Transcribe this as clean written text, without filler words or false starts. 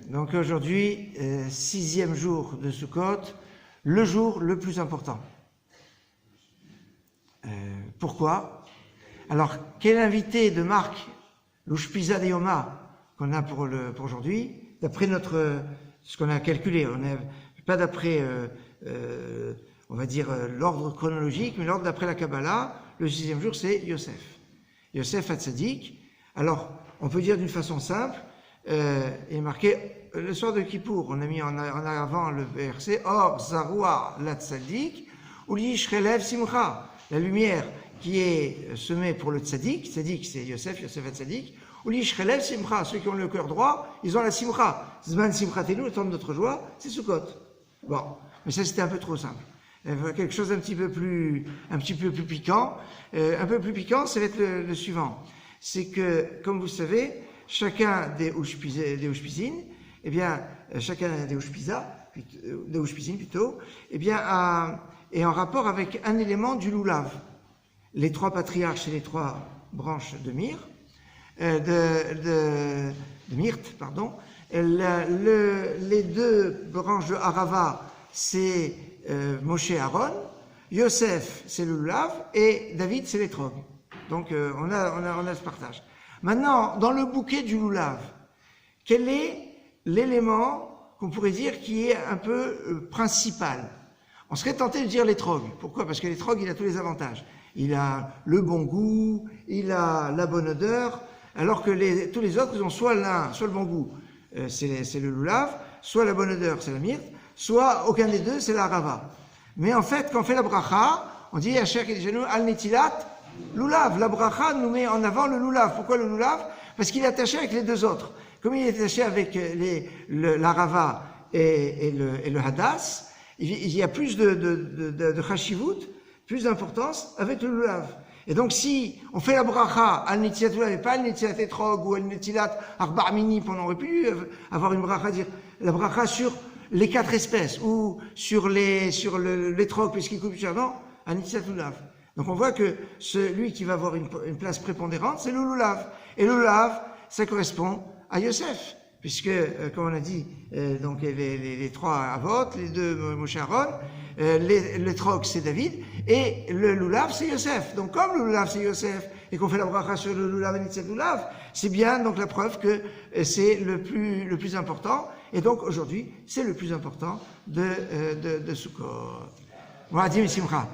Donc aujourd'hui, 6e jour de Sukkot, le jour le plus important. Pourquoi? Alors, quel invité de Marc, l'Ushpiza de Yoma, qu'on a pour aujourd'hui, d'après ce qu'on a calculé, on n'est pas d'après, on va dire, l'ordre chronologique, mais l'ordre d'après la Kabbalah, le 6e jour, c'est Yosef. Yosef Hatzadik. Alors, on peut dire d'une façon simple, il est marqué, le soir de Kippour, on a mis en avant le verset, Or Zarua la Tzadik, Ulish Relev Simcha, la lumière qui est semée pour le Tzadik, Tzadik c'est Yosef Hatzadik, Ulish Relev Simcha, ceux qui ont le cœur droit, ils ont la Simcha. Zman Simchatenu, le temps de notre joie, c'est Sukkot. Bon, mais ça c'était un peu trop simple. Quelque chose un petit peu plus piquant. Un peu plus piquant, ça va être le suivant. C'est que, comme vous savez, chacun des Ushpizin, eh bien, chacun des Ushpizin plutôt, eh bien, est en rapport avec un élément du Lulav. Les trois patriarches et les trois branches de Myrte, les deux branches de Harava, c'est Moshe Aaron, Yosef, c'est le Lulav, et David, c'est l'étrog. Donc, on a ce partage. Maintenant, dans le bouquet du Lulav, quel est l'élément qu'on pourrait dire qui est un peu principal? On serait tenté de dire l'étrog. Pourquoi? Parce que l'étrog, il a tous les avantages. Il a le bon goût, il a la bonne odeur, alors que tous les autres, ils ont soit le bon goût, c'est le Lulav, soit la bonne odeur, c'est la myrte, soit aucun des deux, c'est la rava. Mais en fait, quand on fait la bracha, on dit Asher Kedishanu al netilat Lulav. La bracha nous met en avant le Lulav. Pourquoi le Lulav? Parce qu'il est attaché avec les deux autres. Comme il est attaché avec la rava et le hadas, il y a plus de chashivut, plus d'importance avec le Lulav. Et donc, si on fait la bracha al netilat Lulav et pas al netilat etrog ou al netilat arba mini, on aurait pu avoir une bracha, dire la bracha sur les 4 espèces, ou sur l'étrog, puisqu'il coupe cher, non, à Netilat Lulav. Donc on voit que celui qui va avoir une place prépondérante, c'est le Lulav. Et le Lulav, ça correspond à Yosef, puisque, comme on a dit, donc les 3 Avot, les 2 Moshe Aaron, l'étrog c'est David, et le Lulav c'est Yosef. Donc comme le Lulav c'est Yosef, et qu'on fait la bracha sur le Lulav et Netilat Lulav, c'est bien donc la preuve que c'est le plus important. Et donc aujourd'hui, c'est le plus important de Sukkot. Moadim Simcha.